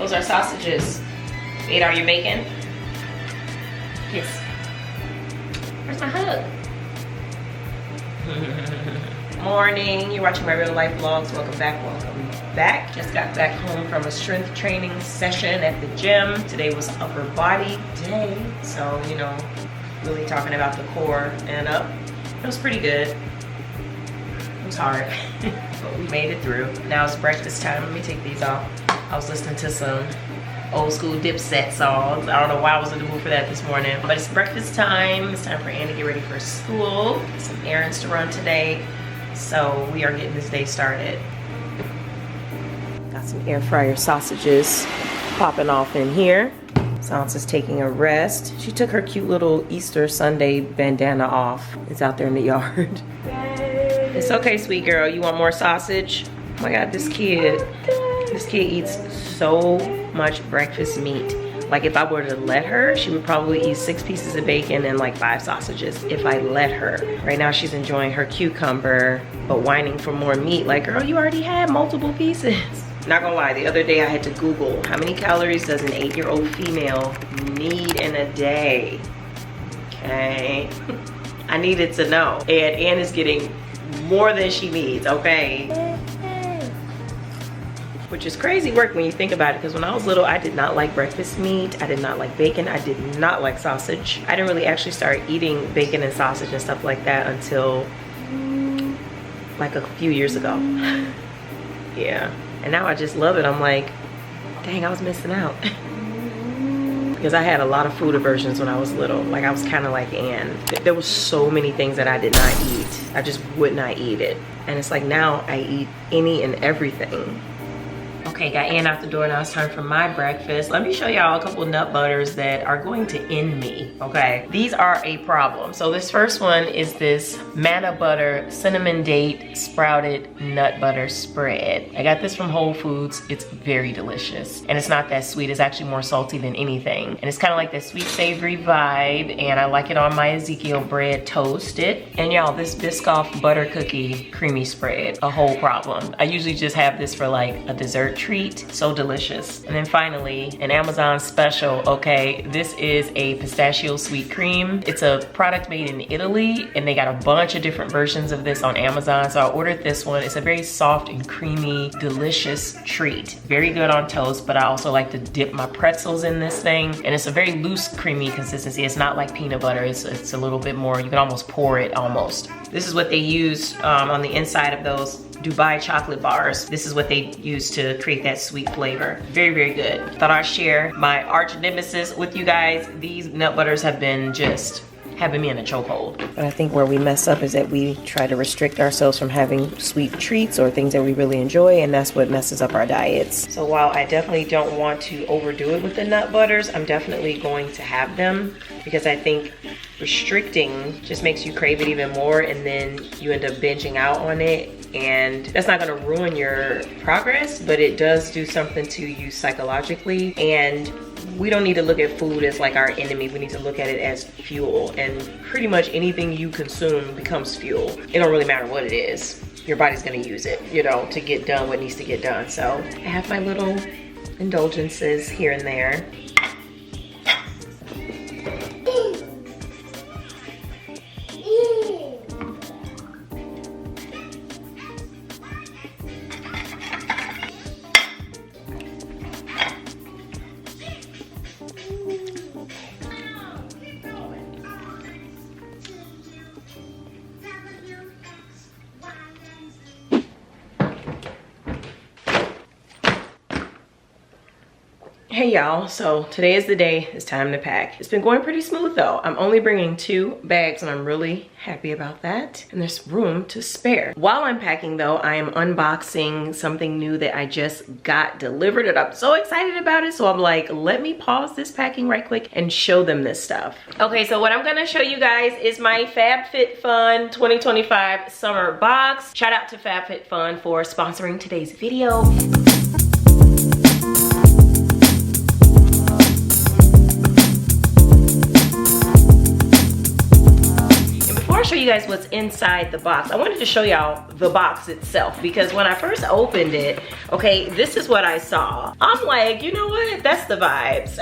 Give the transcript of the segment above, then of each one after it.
Those are sausages. You ate all your bacon? Kiss. Where's my hug? Morning, you're watching my real life vlogs. Welcome back, welcome back. Just got back home from a strength training session at the gym. Today was upper body day. So, you know, really talking about the core and up. It was pretty good. It was hard, but we made it through. Now it's breakfast time. Let me take these off. I was listening to some old school Dipset songs. I don't know why I was in the mood for that this morning, but it's breakfast time. It's time for Ann to get ready for school. Some errands to run today. So we are getting this day started. Got some air fryer sausages popping off in here. Sans is taking a rest. She took her cute little Easter Sunday bandana off. It's out there in the yard. Yay. It's okay, sweet girl. You want more sausage? Oh my God, this kid eats so much breakfast meat. Like if I were to let her, she would probably eat 6 pieces of bacon and like 5 sausages if I let her. Right now she's enjoying her cucumber, but whining for more meat. Like, girl, you already had multiple pieces. Not gonna lie, the other day I had to Google how many calories does an 8-year-old female need in a day? Okay, I needed to know. And Ann is getting more than she needs, okay? Which is crazy work when you think about it, because when I was little, I did not like breakfast meat. I did not like bacon. I did not like sausage. I didn't really actually start eating bacon and sausage and stuff like that until like a few years ago. Yeah. And now I just love it. I'm like, dang, I was missing out. Because I had a lot of food aversions when I was little. Like I was kind of like Ann. There was so many things that I did not eat. I just would not eat it. And it's like now I eat any and everything. Okay, got Ann out the door. Now it's time for my breakfast. Let me show y'all a couple nut butters that are going to end me, okay? These are a problem. So this first one is this manna butter cinnamon date sprouted nut butter spread. I got this from Whole Foods. It's very delicious. And it's not that sweet. It's actually more salty than anything. And it's kind of like that sweet savory vibe. And I like it on my Ezekiel bread toasted. And y'all, this Biscoff butter cookie creamy spread, a whole problem. I usually just have this for like a dessert treat. So delicious. And then finally, an Amazon special, okay? This is a pistachio sweet cream. It's a product made in Italy, and they got a bunch of different versions of this on Amazon. So I ordered this one. It's a very soft and creamy, delicious treat. Very good on toast, but I also like to dip my pretzels in this thing. And it's a very loose, creamy consistency. It's not like peanut butter. It's a little bit more, you can almost pour it almost. This is what they use on the inside of those Dubai chocolate bars. This is what they use to create that sweet flavor. Very, very good. Thought I'd share my arch nemesis with you guys. These nut butters have been just having me in a chokehold. But I think where we mess up is that we try to restrict ourselves from having sweet treats or things that we really enjoy, and that's what messes up our diets. So while I definitely don't want to overdo it with the nut butters, I'm definitely going to have them because I think restricting just makes you crave it even more, and then you end up binging out on it. And that's not gonna ruin your progress, but it does do something to you psychologically. And we don't need to look at food as like our enemy. We need to look at it as fuel. And pretty much anything you consume becomes fuel. It don't really matter what it is. Your body's gonna use it, you know, to get done what needs to get done. So I have my little indulgences here and there. Hey y'all, so today is the day, it's time to pack. It's been going pretty smooth though. I'm only bringing 2 bags and I'm really happy about that. And there's room to spare. While I'm packing though, I am unboxing something new that I just got delivered and I'm so excited about it. So I'm like, let me pause this packing right quick and show them this stuff. Okay, so what I'm gonna show you guys is my FabFitFun 2025 summer box. Shout out to FabFitFun for sponsoring today's video. you guys what's inside the box. I wanted to show y'all the box itself because when I first opened it, okay, this is what I saw. I'm like, you know what? That's the vibes.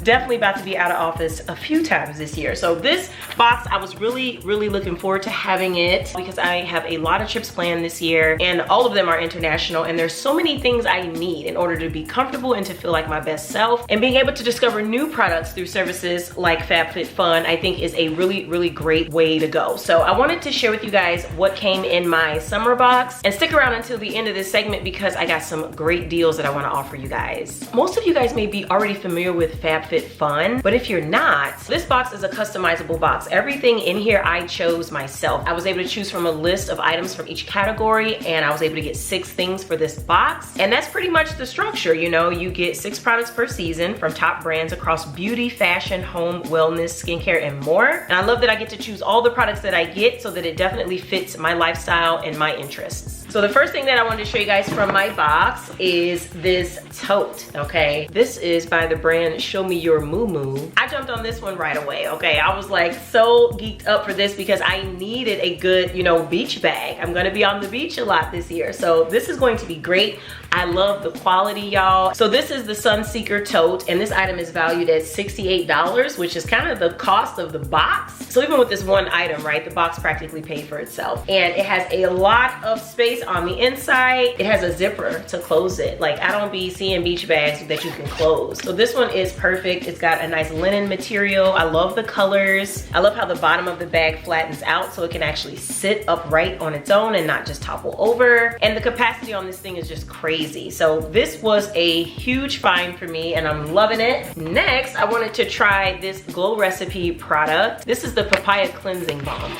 Definitely about to be out of office a few times this year. So this box, I was really looking forward to having it because I have a lot of trips planned this year and all of them are international, and there's so many things I need in order to be comfortable and to feel like my best self. And being able to discover new products through services like FabFitFun, I think is a really great way to go. So I wanted to share with you guys what came in my summer box, and stick around until the end of this segment because I got some great deals that I want to offer you guys. Most of you guys may be already familiar with FabFitFun, but if you're not, this box is a customizable box. Everything in here I chose myself. I was able to choose from a list of items from each category, and I was able to get 6 things for this box. And that's pretty much the structure, you know, you get 6 products per season from top brands across beauty, fashion, home, wellness, skincare, and more. And I love that I get to choose all the products that I get so that it definitely fits my lifestyle and my interests. So the first thing that I wanted to show you guys from my box is this tote, okay? This is by the brand Show Me Your Moo Moo. I jumped on this one right away, okay? I was like so geeked up for this because I needed a good, you know, beach bag. I'm gonna be on the beach a lot this year, so this is going to be great. I love the quality, y'all. So this is the Sunseeker tote, and this item is valued at $68, which is kind of the cost of the box. So even with this one item, right, the box practically paid for itself. And it has a lot of space on the inside. It has a zipper to close it. Like, I don't be seeing beach bags that you can close. So this one is perfect. It's got a nice linen material. I love the colors. I love how the bottom of the bag flattens out so it can actually sit upright on its own and not just topple over. And the capacity on this thing is just crazy. So this was a huge find for me and I'm loving it. Next, I wanted to try this Glow Recipe product. This is the Papaya Cleansing Balm.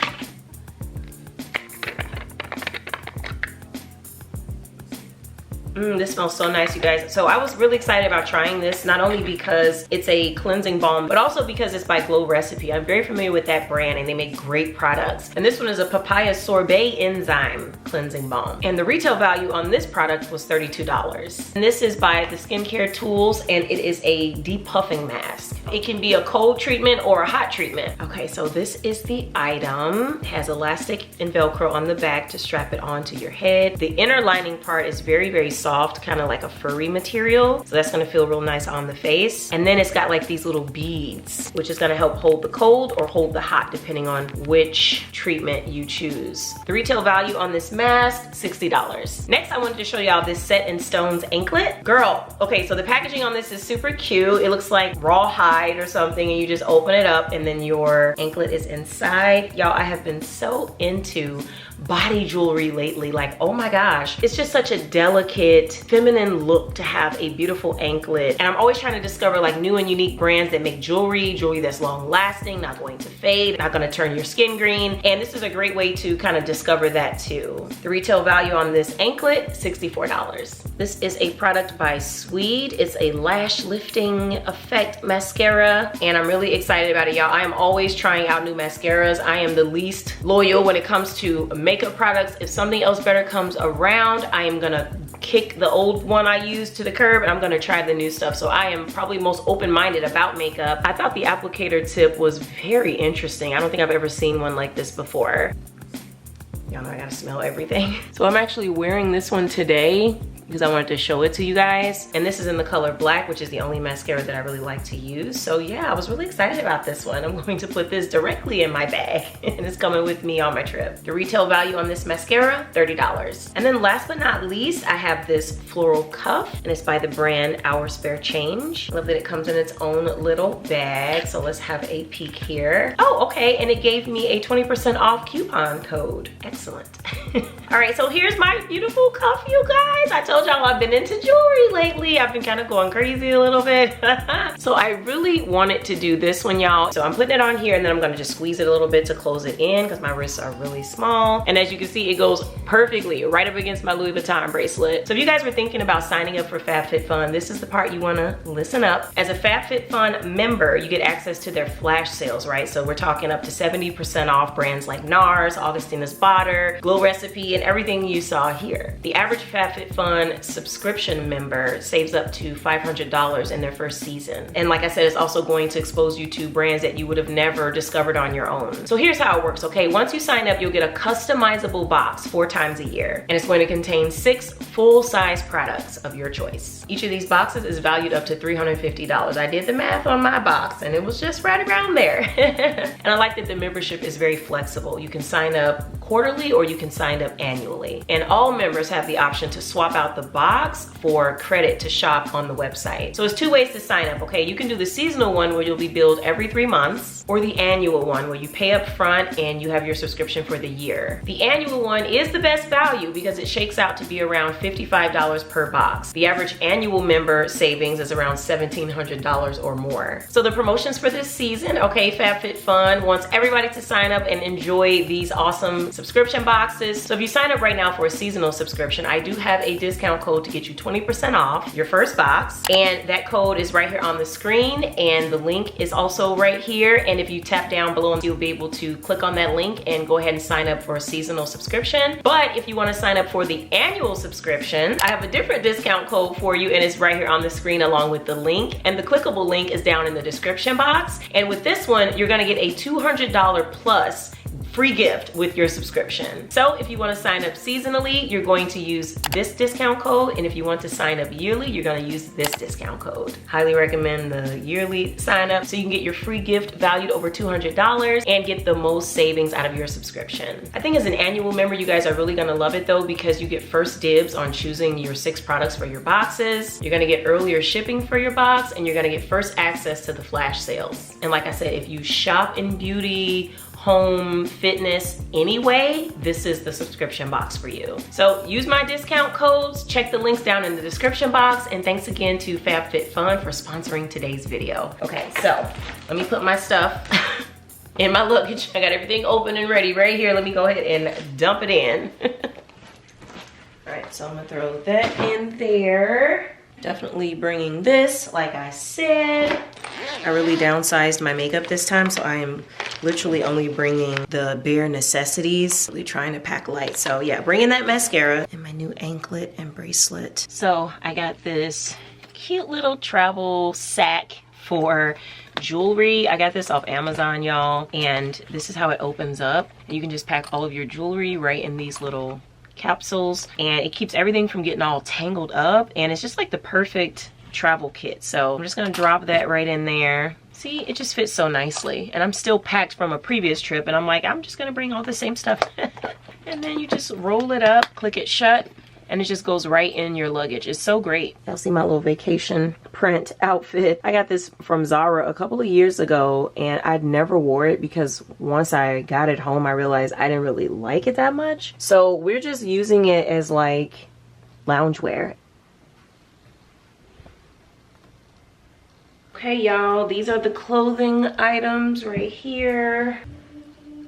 This smells so nice, you guys. So I was really excited about trying this, not only because it's a cleansing balm, but also because it's by Glow Recipe. I'm very familiar with that brand and they make great products. And this one is a papaya sorbet enzyme cleansing balm. And the retail value on this product was $32. And this is by the Skincare Tools, and it is a depuffing mask. It can be a cold treatment or a hot treatment. Okay, so this is the item. It has elastic and Velcro on the back to strap it onto your head. The inner lining part is very soft, kind of like a furry material. So that's gonna feel real nice on the face. And then it's got like these little beads, which is gonna help hold the cold or hold the hot, depending on which treatment you choose. The retail value on this mask, $60. Next, I wanted to show y'all this Set in Stones anklet. Girl, okay, so the packaging on this is super cute. It looks like raw hide or something, and you just open it up and then your anklet is inside. Y'all, I have been so into body jewelry lately. Like, oh my gosh, it's just such a delicate feminine look to have a beautiful anklet. And I'm always trying to discover like new and unique brands that make jewelry that's long lasting, not going to fade, not gonna turn your skin green. And this is a great way to kind of discover that too. The retail value on this anklet, $64. This is a product by Swede. It's a lash lifting effect mascara, and I'm really excited about it, y'all. I am always trying out new mascaras. I am the least loyal when it comes to makeup products. If something else better comes around, I am gonna kick the old one I used to the curb and I'm gonna try the new stuff. So I am probably most open-minded about makeup. I thought the applicator tip was very interesting. I don't think I've ever seen one like this before. Y'all know I gotta smell everything. So I'm actually wearing this one today because I wanted to show it to you guys. And this is in the color black, which is the only mascara that I really like to use. So yeah, I was really excited about this one. I'm going to put this directly in my bag and it's coming with me on my trip. The retail value on this mascara, $30. And then last but not least, I have this floral cuff, and it's by the brand Our Spare Change. Love that it comes in its own little bag. So let's have a peek here. Oh, okay, and it gave me a 20% off coupon code. Excellent. All right, so here's my beautiful cuff, you guys. I told y'all I've been into jewelry lately. I've been kind of going crazy a little bit. So I really wanted to do this one, y'all. So I'm putting it on here and then I'm gonna just squeeze it a little bit to close it in because my wrists are really small. And as you can see, it goes perfectly right up against my Louis Vuitton bracelet. So if you guys were thinking about signing up for FabFitFun, this is the part you wanna listen up. As a FabFitFun member, you get access to their flash sales, right? So we're talking up to 70% off brands like NARS, Augustinus Bader, Glow Recipe, and everything you saw here. The average FabFitFun FabFitFun subscription member saves up to $500 in their first season. And like I said, it's also going to expose you to brands that you would have never discovered on your own. So here's how it works, okay? Once you sign up, you'll get a customizable box 4 times a year. And it's going to contain 6 full-size products of your choice. Each of these boxes is valued up to $350. I did the math on my box and it was just right around there. And I like that the membership is very flexible. You can sign up quarterly or you can sign up annually. And all members have the option to swap out the box for credit to shop on the website. So it's 2 ways to sign up, okay? You can do the seasonal one where you'll be billed every 3 months, or the annual one where you pay up front and you have your subscription for the year. The annual one is the best value because it shakes out to be around $55 per box. The average annual member savings is around $1,700 or more. So the promotions for this season, okay, FabFitFun wants everybody to sign up and enjoy these awesome subscription boxes. So if you sign up right now for a seasonal subscription, I do have a discount code to get you 20% off your first box. And that code is right here on the screen and the link is also right here. And if you tap down below, you'll be able to click on that link and go ahead and sign up for a seasonal subscription. But if you want to sign up for the annual subscription, I have a different discount code for you and it's right here on the screen along with the link. And the clickable link is down in the description box. And with this one, you're gonna get a $200 plus free gift with your subscription. So if you want to sign up seasonally, you're going to use this discount code. And if you want to sign up yearly, you're going to use this discount code. Highly recommend the yearly sign up so you can get your free gift valued over $200 and get the most savings out of your subscription. I think as an annual member, you guys are really going to love it though, because you get first dibs on choosing your 6 products for your boxes. You're going to get earlier shipping for your box and you're going to get first access to the flash sales. And like I said, if you shop in beauty, home, fitness anyway, this is the subscription box for you. So use my discount codes, check the links down in the description box, and thanks again to FabFitFun for sponsoring today's video. Okay, so let me put my stuff in my luggage. I got everything open and ready right here. Let me go ahead and dump it in. All right, so I'm gonna throw that in there. Definitely bringing this, like I said. I really downsized my makeup this time, so I am literally only bringing the bare necessities. Really trying to pack light. So yeah, bringing that mascara and my new anklet and bracelet. So I got this cute little travel sack for jewelry. I got this off Amazon, y'all, and this is how it opens up. You can just pack all of your jewelry right in these little capsules, and it keeps everything from getting all tangled up, and it's just like the perfect travel kit. So I'm just gonna drop that right in there. See, it just fits so nicely, and I'm still packed from a previous trip, and I'm like, I'm just gonna bring all the same stuff. And then you just roll it up, click it shut, and it just goes right in your luggage. It's so great. Y'all see my little vacation print outfit. I got this from Zara a couple of years ago, and I'd never wore it because once I got it home, I realized I didn't really like it that much. So we're just using it as like loungewear. Okay, y'all, these are the clothing items right here.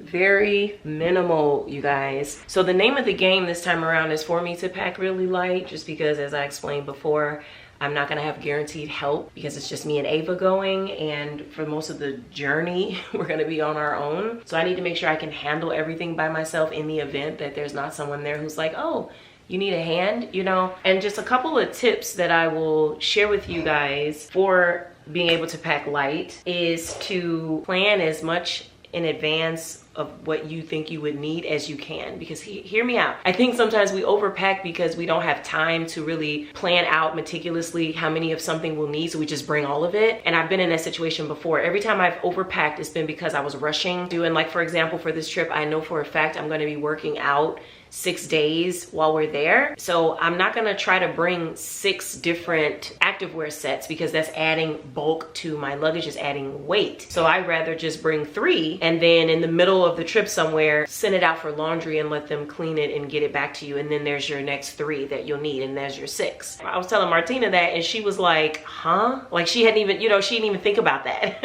Very minimal, you guys. So the name of the game this time around is for me to pack really light, just because, as I explained before, I'm not gonna have guaranteed help because it's just me and Ava going, and for most of the journey, we're gonna be on our own. So I need to make sure I can handle everything by myself in the event that there's not someone there who's like, oh, you need a hand, you know? And just a couple of tips that I will share with you guys for being able to pack light is to plan as much in advance of what you think you would need as you can, because hear me out. I think sometimes we overpack because we don't have time to really plan out meticulously how many of something we'll need, so we just bring all of it. And I've been in that situation before. Every time I've overpacked, it's been because I was rushing. Doing, like, for example, for this trip, I know for a fact I'm gonna be working out 6 days while we're there. So I'm not gonna try to bring 6 different activewear sets because that's adding bulk to my luggage, is adding weight. So I'd rather just bring 3 and then in the middle of the trip somewhere, send it out for laundry and let them clean it and get it back to you. And then there's your next 3 that you'll need, and there's your 6. I was telling Martina that and she was like, huh? Like she hadn't even, you know, she didn't even think about that.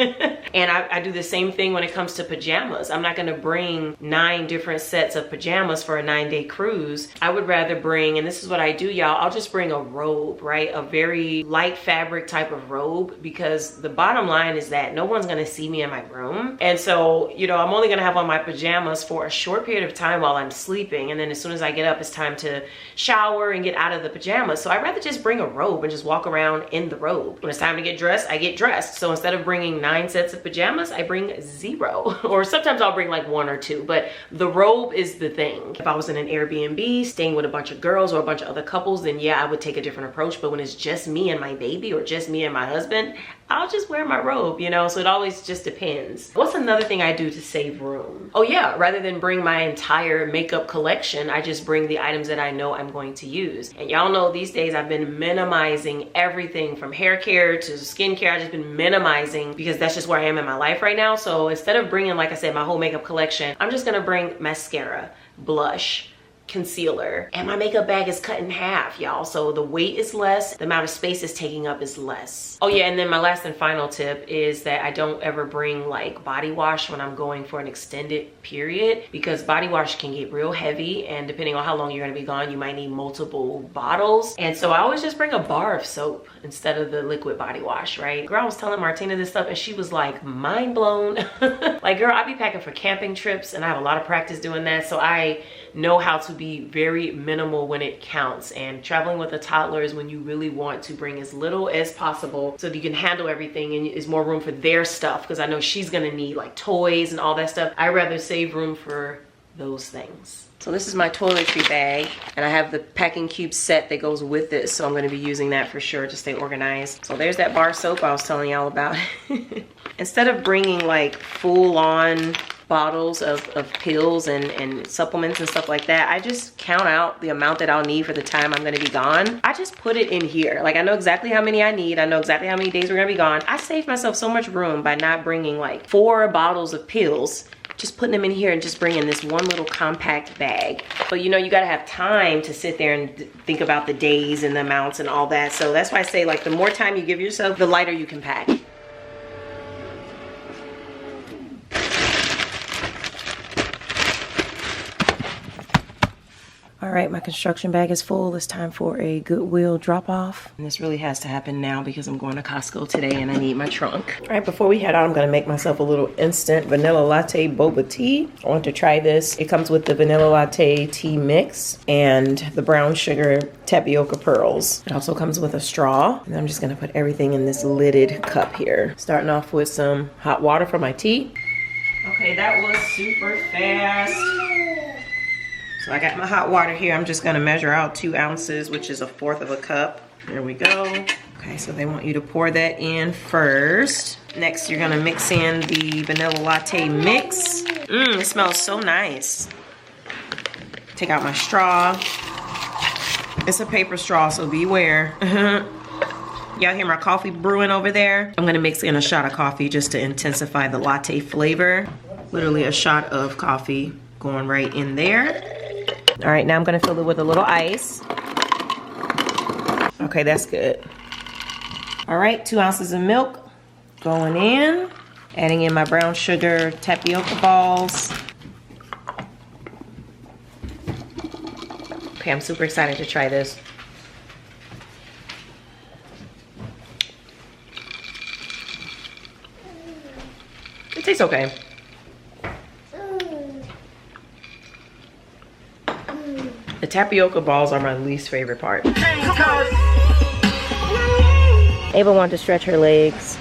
And I do the same thing when it comes to pajamas. I'm not gonna bring 9 different sets of pajamas for a 9-day cruise. I would rather bring, and this is what I do, y'all, I'll just bring a robe, right? A very light fabric type of robe, because the bottom line is that no one's gonna see me in my room. And so, you know, I'm only gonna have on my pajamas for a short period of time while I'm sleeping, and then as soon as I get up, it's time to shower and get out of the pajamas. So I'd rather just bring a robe and just walk around in the robe. When it's time to get dressed, I get dressed. So instead of bringing 9 sets of pajamas, I bring 0. Or sometimes I'll bring like 1 or 2, but the robe is the thing. If I was in an Airbnb staying with a bunch of girls or a bunch of other couples, then yeah, I would take a different approach. But when it's just me and my baby or just me and my husband, I'll just wear my robe, you know? So it always just depends. What's another thing I do to save room? Oh yeah, rather than bring my entire makeup collection, I just bring the items that I know I'm going to use. And y'all know these days I've been minimizing everything from hair care to skincare. I've just been minimizing because that's just where I am in my life right now. So instead of bringing, like I said, my whole makeup collection, I'm just gonna bring mascara, blush, concealer, and my makeup bag is cut in half, y'all. So the weight is less, the amount of space it's taking up is less. Oh yeah, and then my last and final tip is that I don't ever bring like body wash when I'm going for an extended period, because body wash can get real heavy, and depending on how long you're gonna be gone, you might need multiple bottles. And so I always just bring a bar of soap instead of the liquid body wash, right? Girl, I was telling Martina this stuff and she was like mind blown. Like, girl, I be packing for camping trips and I have a lot of practice doing that, so I know how to be very minimal when it counts. And traveling with a toddler is when you really want to bring as little as possible so that you can handle everything and there's more room for their stuff, because I know she's gonna need like toys and all that stuff. I'd rather save room for those things. So this is my toiletry bag, and I have the packing cube set that goes with it, so I'm going to be using that for sure to stay organized. So there's that bar soap I was telling y'all about. Instead of bringing like full-on bottles of pills and supplements and stuff like that, I just count out the amount that I'll need for the time I'm going to be gone. I just put it in here. Like, I know exactly how many I need. I know exactly how many days we're going to be gone. I saved myself so much room by not bringing like 4 bottles of pills, just putting them in here and just bringing this one little compact bag. But you know, you gotta have time to sit there and think about the days and the amounts and all that. So that's why I say, like, the more time you give yourself, the lighter you can pack. All right, my construction bag is full. It's time for a Goodwill drop-off. And this really has to happen now because I'm going to Costco today and I need my trunk. All right, before we head out, I'm gonna make myself a little instant vanilla latte boba tea. I want to try this. It comes with the vanilla latte tea mix and the brown sugar tapioca pearls. It also comes with a straw. And I'm just gonna put everything in this lidded cup here. Starting off with some hot water for my tea. Okay, that was super fast. So I got my hot water here. I'm just gonna measure out 2 ounces, which is 1/4 of a cup. There we go. Okay, so they want you to pour that in first. Next, you're gonna mix in the vanilla latte mix. It smells so nice. Take out my straw. It's a paper straw, so beware. Y'all hear my coffee brewing over there? I'm gonna mix in a shot of coffee just to intensify the latte flavor. Literally a shot of coffee going right in there. All right, now I'm gonna fill it with a little ice. Okay, that's good. All right, 2 ounces of milk going in. Adding in my brown sugar tapioca balls. Okay, I'm super excited to try this. It tastes okay. The tapioca balls are my least favorite part. Ava wanted to stretch her legs.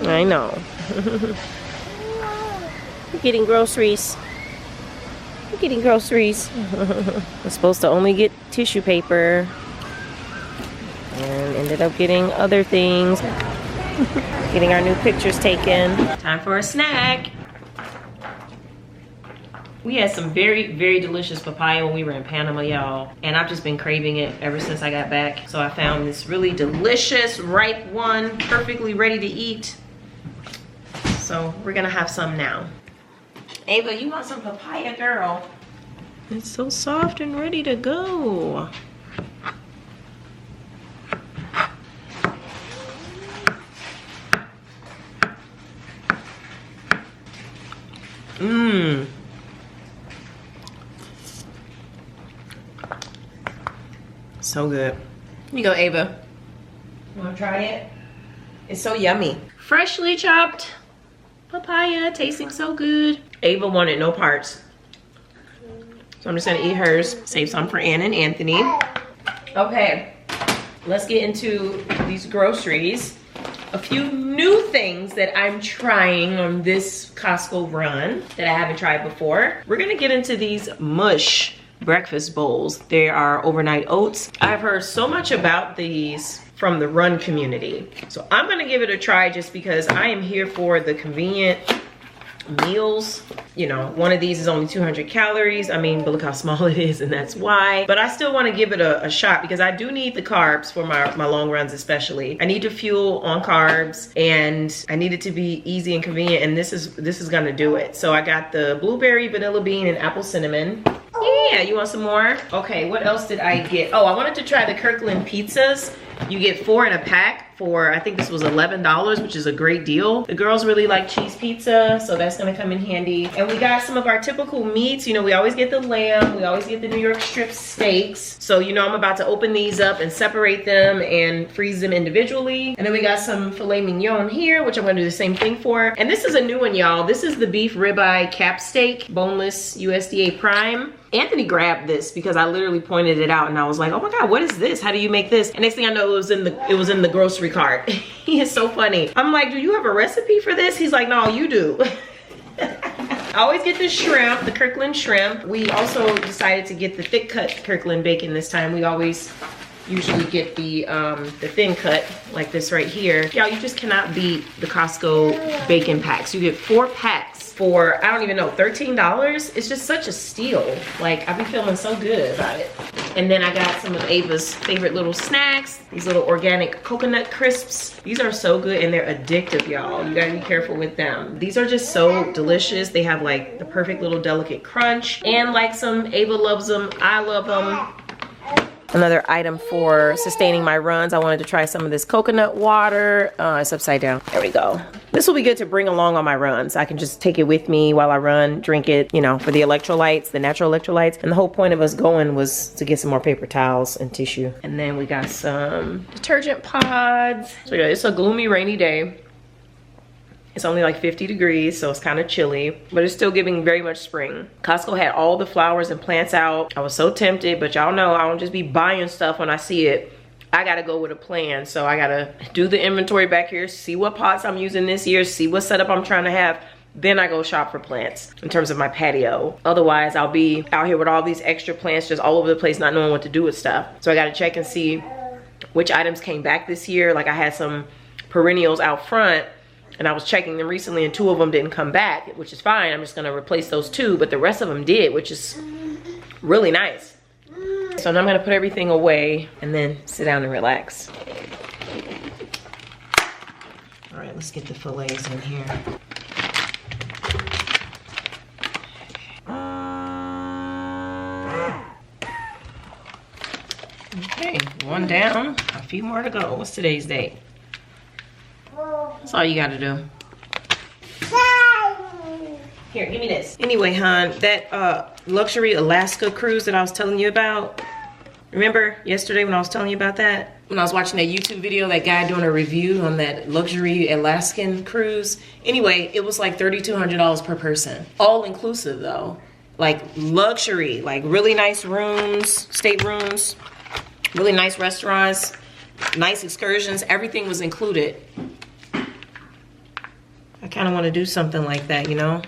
I know. You're getting groceries. You're getting groceries. I'm supposed to only get tissue paper. And ended up getting other things. Getting our new pictures taken. Time for a snack. We had some very, very delicious papaya when we were in Panama, y'all. And I've just been craving it ever since I got back. So I found this really delicious, ripe one, perfectly ready to eat. So we're gonna have some now. Ava, you want some papaya, girl? It's so soft and ready to go. Mmm. So good. Here you go, Ava. You wanna try it? It's so yummy. Freshly chopped Papaya, tasting so good. Ava wanted no parts, so I'm just gonna eat hers, save some for Ann and Anthony. Okay, let's get into these groceries. A few new things that I'm trying on this Costco run that I haven't tried before. We're gonna get into these mush breakfast bowls. They are overnight oats. I've heard so much about these from the run community, so I'm gonna give it a try just because I am here for the convenient meals. You know, one of these is only 200 calories. I mean, but look how small it is, and that's why. But I still want to give it a shot because I do need the carbs for my long runs especially. I need to fuel on carbs, and I need it to be easy and convenient, and this is gonna do it. So I got the blueberry, vanilla bean, and apple cinnamon. Yeah, you want some more? Okay, what else did I get? Oh, I wanted to try the Kirkland pizzas. You get 4 in a pack for, I think this was $11, which is a great deal. The girls really like cheese pizza, so that's gonna come in handy. And we got some of our typical meats. You know, we always get the lamb, we always get the New York strip steaks. So, you know, I'm about to open these up and separate them and freeze them individually. And then we got some filet mignon here, which I'm gonna do the same thing for. And this is a new one, y'all. This is the beef ribeye cap steak, boneless USDA prime. Anthony grabbed this because I literally pointed it out and I was like, oh my God, what is this? How do you make this? And next thing I know, it was in the grocery cart. He is so funny. I'm like, do you have a recipe for this? He's like, no, you do. I always get the shrimp, the Kirkland shrimp. We also decided to get the thick cut Kirkland bacon this time. We always usually get the thin cut like this right here. Y'all, you just cannot beat the Costco bacon packs. You get 4 packs for, I don't even know, $13. It's just such a steal. Like, I've been feeling so good about it. And then I got some of Ava's favorite little snacks, these little organic coconut crisps. These are so good and they're addictive, y'all. You gotta be careful with them. These are just so delicious. They have like the perfect little delicate crunch, and like some Ava loves them, I love them. Another item for sustaining my runs, I wanted to try some of this coconut water. It's upside down. There we go. This will be good to bring along on my runs. I can just take it with me while I run, drink it, you know, for the electrolytes, the natural electrolytes. And the whole point of us going was to get some more paper towels and tissue. And then we got some detergent pods. So yeah, it's a gloomy, rainy day. It's only like 50 degrees, so it's kind of chilly, but it's still giving very much spring. Costco had all the flowers and plants out. I was so tempted, but y'all know I don't just be buying stuff when I see it. I gotta go with a plan. So I gotta do the inventory back here, see what pots I'm using this year, see what setup I'm trying to have. Then I go shop for plants in terms of my patio. Otherwise, I'll be out here with all these extra plants just all over the place, not knowing what to do with stuff. So I gotta check and see which items came back this year. Like I had some perennials out front, and I was checking them recently and 2 of them didn't come back, which is fine. I'm just gonna replace those 2, but the rest of them did, which is really nice. So now I'm gonna put everything away and then sit down and relax. All right, let's get the fillets in here. Okay, 1 down, a few more to go. What's today's date? That's all you gotta do. Here, give me this. Anyway, hon, that luxury Alaska cruise that I was telling you about. Remember yesterday when I was telling you about that? When I was watching that YouTube video, that guy doing a review on that luxury Alaskan cruise. Anyway, it was like $3,200 per person. All inclusive though. Like luxury, like really nice rooms, state rooms, really nice restaurants, nice excursions, everything was included. I kind of want to do something like that, you know?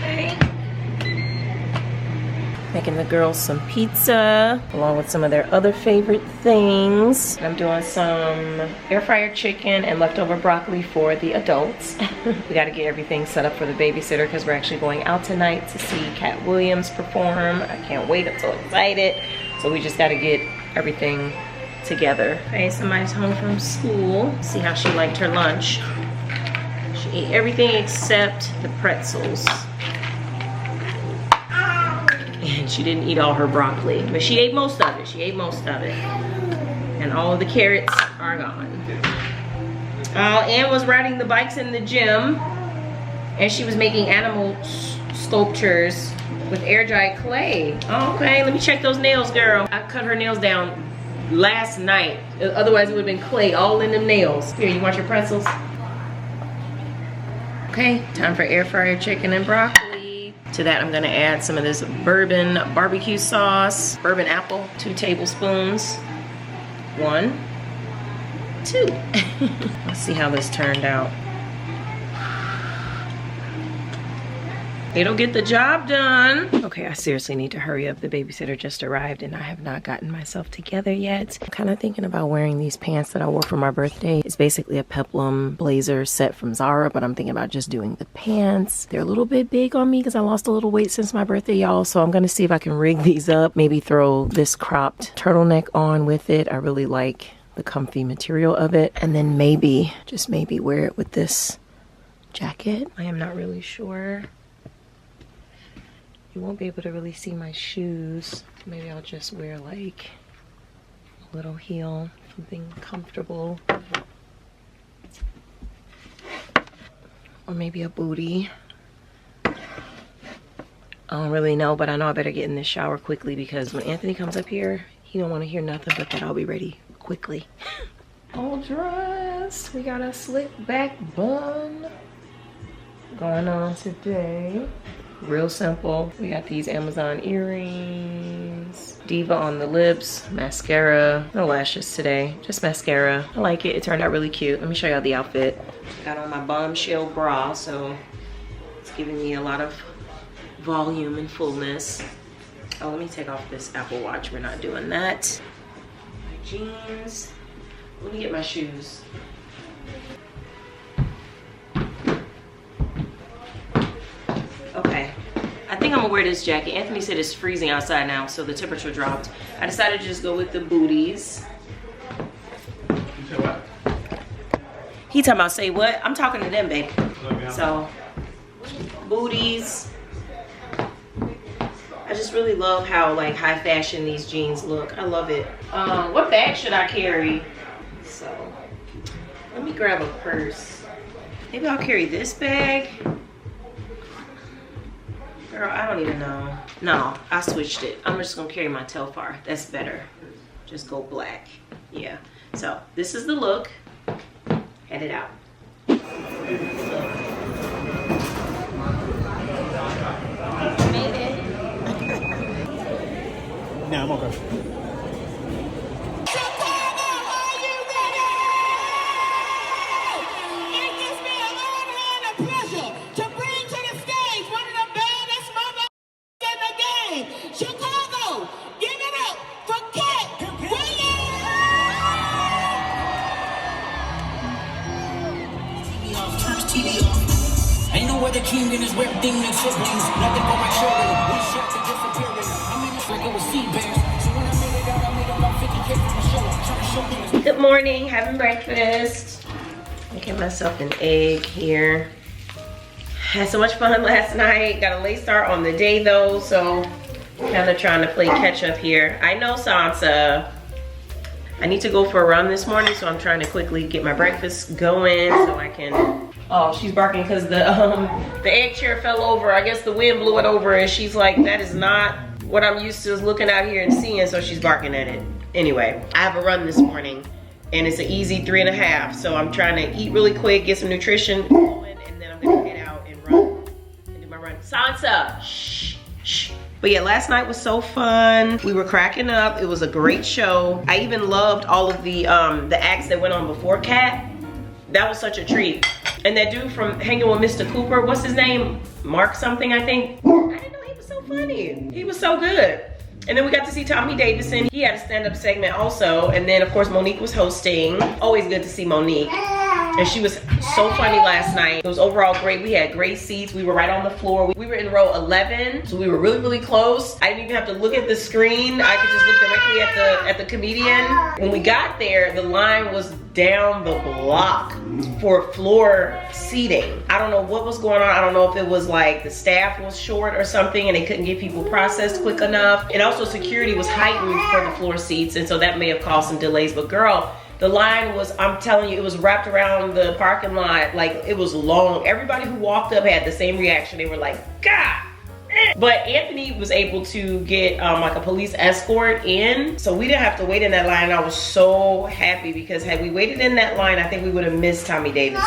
Okay. Making the girls some pizza, along with some of their other favorite things. I'm doing some air fryer chicken and leftover broccoli for the adults. We got to get everything set up for the babysitter because we're actually going out tonight to see Cat Williams perform. I can't wait, I'm so excited. So we just gotta get everything together. Okay, somebody's home from school. See how she liked her lunch. She ate everything except the pretzels. And she didn't eat all her broccoli, but she ate most of it. She ate most of it. And all of the carrots are gone. Ann was riding the bikes in the gym, and she was making animal sculptures with air dried clay. Oh, okay, let me check those nails, girl. I cut her nails down last night. Otherwise it would have been clay all in them nails. Here, you want your pretzels? Okay, time for air fryer chicken and broccoli. To that I'm gonna add some of this bourbon barbecue sauce. Bourbon apple, 2 tablespoons. 1, 2. Let's see how this turned out. It'll get the job done. Okay, I seriously need to hurry up. The babysitter just arrived and I have not gotten myself together yet. I'm kind of thinking about wearing these pants that I wore for my birthday. It's basically a peplum blazer set from Zara, but I'm thinking about just doing the pants. They're a little bit big on me because I lost a little weight since my birthday, y'all. So I'm gonna see if I can rig these up. Maybe throw this cropped turtleneck on with it. I really like the comfy material of it. And then maybe, just maybe wear it with this jacket. I am not really sure. You won't be able to really see my shoes. Maybe I'll just wear like a little heel, something comfortable. Or maybe a booty. I don't really know, but I know I better get in this shower quickly because when Anthony comes up here, he don't want to hear nothing but that I'll be ready quickly. All dressed. We got a slick back bun going on today. Real simple. We got these Amazon earrings, Diva on the lips, mascara, no lashes today, just mascara. I like it. It turned out really cute. Let me show y'all the outfit. Got on my bombshell bra, so it's giving me a lot of volume and fullness. Oh, let me take off this Apple Watch. We're not doing that. My jeans. Let me get my shoes. Okay, I think I'm gonna wear this jacket. Anthony said it's freezing outside now, so the temperature dropped. I decided to just go with the booties. You said what? He talking about say what? I'm talking to them, baby. So, booties. I just really love how like high fashion these jeans look. I love it. What bag should I carry? So, let me grab a purse. Maybe I'll carry this bag. Girl, I don't even know. No, I switched it. I'm just gonna carry my Telfar. That's better. Just go black. Yeah. So this is the look. Headed out. Made it. Nah, I'm okay. Chicago, give it up for Cat Williams! Ain't no other king in this rap thing than siblings. Nothing but my children. We shot to disappearing. I mean, it's like it was sea bears. So when I made it out, I made about 50K for my show. Trying to show them. Good morning, having breakfast. I get myself an egg here. Had so much fun last night. Got a late start on the day though, so kind of trying to play catch up here. I know Sansa. I need to go for a run this morning, so I'm trying to quickly get my breakfast going so I can. Oh, she's barking because the egg chair fell over. I guess the wind blew it over, and she's like, that is not what I'm used to looking out here and seeing, so she's barking at it. Anyway, I have a run this morning, and it's an easy 3.5. So I'm trying to eat really quick, get some nutrition going, and then I'm gonna head out and run and do my run. Sansa, shh, shh. But yeah, last night was so fun. We were cracking up. It was a great show. I even loved all of the acts that went on before Cat. That was such a treat. And that dude from Hanging with Mr. Cooper, what's his name? Mark something, I think. I didn't know he was so funny. He was so good. And then we got to see Tommy Davidson. He had a stand-up segment also. And then of course Monique was hosting. Always good to see Monique. And she was so funny last night. It was overall great. We had great seats. We were right on the floor. We were in row 11, so we were really, really close. I didn't even have to look at the screen. I could just look directly at the comedian. When we got there, the line was down the block for floor seating. I don't know what was going on. I don't know if it was like the staff was short or something and they couldn't get people processed quick enough. And also security was heightened for the floor seats, and so that may have caused some delays. But girl, the line was, I'm telling you, it was wrapped around the parking lot. Like, it was long. Everybody who walked up had the same reaction. They were like, God, But Anthony was able to get like a police escort in, so we didn't have to wait in that line. I was so happy because had we waited in that line, I think we would have missed Tommy Davidson.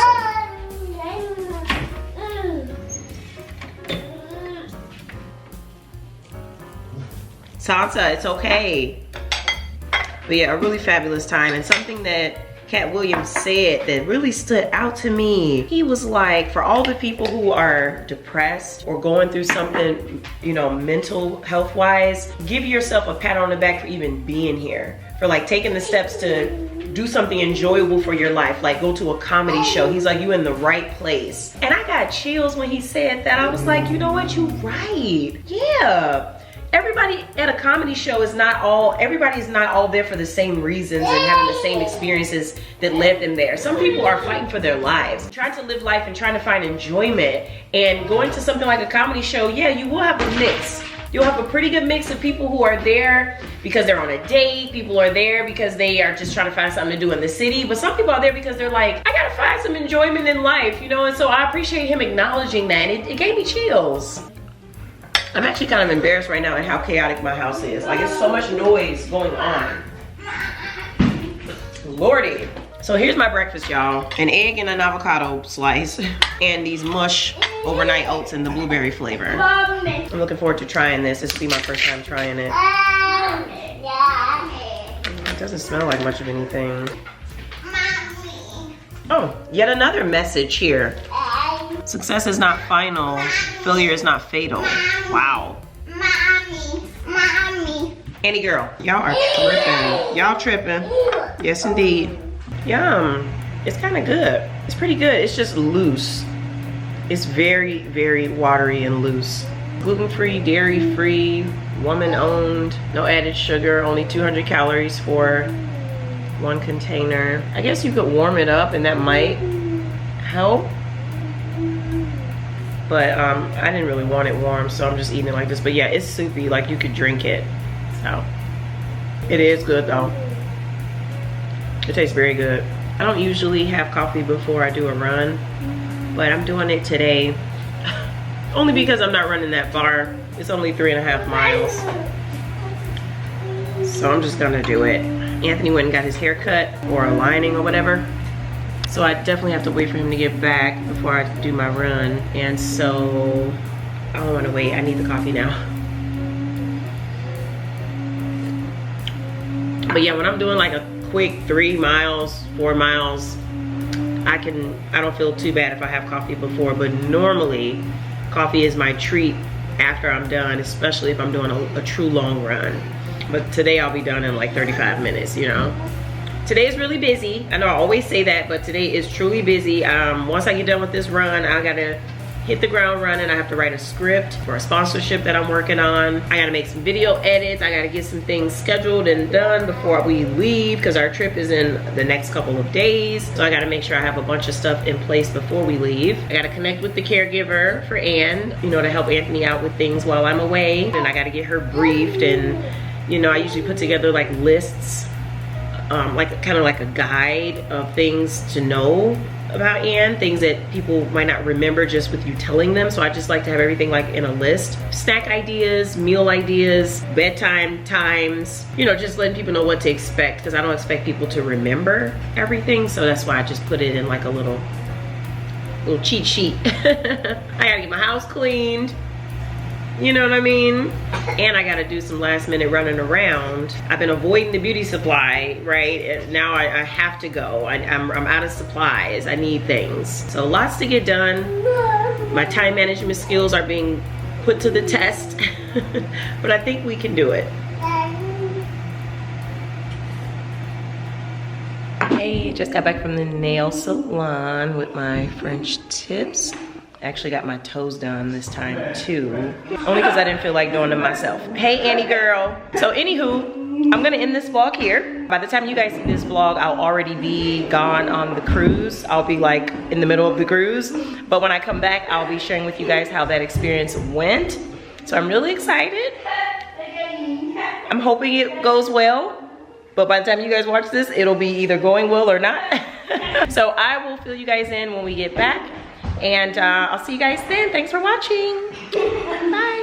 Salsa, it's okay. But yeah, a really fabulous time. And something that Cat Williams said that really stood out to me. He was like, for all the people who are depressed or going through something, you know, mental health wise, give yourself a pat on the back for even being here. For like taking the steps to do something enjoyable for your life, like go to a comedy show. He's like, you in the right place. And I got chills when he said that. I was like, you know what, you right. Yeah. Everybody at a comedy show is not all, everybody's not all there for the same reasons and having the same experiences that led them there. Some people are fighting for their lives, trying to live life and trying to find enjoyment. And going to something like a comedy show, yeah, you will have a mix. You'll have a pretty good mix of people who are there because they're on a date. People are there because they are just trying to find something to do in the city. But some people are there because they're like, I gotta find some enjoyment in life, you know? And so I appreciate him acknowledging that. It gave me chills. I'm actually kind of embarrassed right now at how chaotic my house is. Like, it's so much noise going on. Lordy. So here's my breakfast, y'all. An egg and an avocado slice and these mush overnight oats in the blueberry flavor. I'm looking forward to trying this. This will be my first time trying it. It doesn't smell like much of anything. Oh, yet another message here. Success is not final. Failure is not fatal. Wow. Mommy. Annie girl, y'all are tripping. Y'all tripping. Yes, indeed. Yum. It's kind of good. It's pretty good. It's just loose. It's very, very watery and loose. Gluten-free, dairy-free, woman-owned, no added sugar, only 200 calories for one container. I guess you could warm it up and that might help. But I didn't really want it warm, so I'm just eating it like this. But yeah, it's soupy, like you could drink it. So, it is good though. It tastes very good. I don't usually have coffee before I do a run, but I'm doing it today. Only because I'm not running that far. It's only 3.5 miles. So I'm just gonna do it. Anthony went and got his hair cut or a lining or whatever. So I definitely have to wait for him to get back before I do my run. And so I don't want to wait. I need the coffee now. But yeah, when I'm doing like a quick 3 miles, 4 miles, I don't feel too bad if I have coffee before. But normally coffee is my treat after I'm done, especially if I'm doing a true long run. But today I'll be done in like 35 minutes, you know. Today is really busy. I know I always say that, but today is truly busy. Once I get done with this run, I gotta hit the ground running. I have to write a script for a sponsorship that I'm working on. I gotta make some video edits. I gotta get some things scheduled and done before we leave because our trip is in the next couple of days. So I gotta make sure I have a bunch of stuff in place before we leave. I gotta connect with the caregiver for Ann, you know, to help Anthony out with things while I'm away. And I gotta get her briefed, and you know, I usually put together like lists, like kind of like a guide of things to know about Ann, things that people might not remember just with you telling them. So I just like to have everything like in a list. Snack ideas, meal ideas, bedtime times, you know, just letting people know what to expect, because I don't expect people to remember everything. So that's why I just put it in like a little cheat sheet. I gotta get my house cleaned. You know what I mean? And I gotta do some last minute running around. I've been avoiding the beauty supply, right? And now I have to go. I'm out of supplies. I need things. So lots to get done. My time management skills are being put to the test. But I think we can do it. Hey, just got back from the nail salon with my French tips. Actually got my toes done this time too, only because I didn't feel like doing them myself. Hey Annie girl. So anywho, I'm gonna end this vlog here. By the time you guys see this vlog, I'll already be gone on the cruise. I'll be like in the middle of the cruise, but when I come back, I'll be sharing with you guys how that experience went. So I'm really excited. I'm hoping it goes well, but by the time you guys watch this, it'll be either going well or not. So I will fill you guys in when we get back. And I'll see you guys then. Thanks for watching. Bye.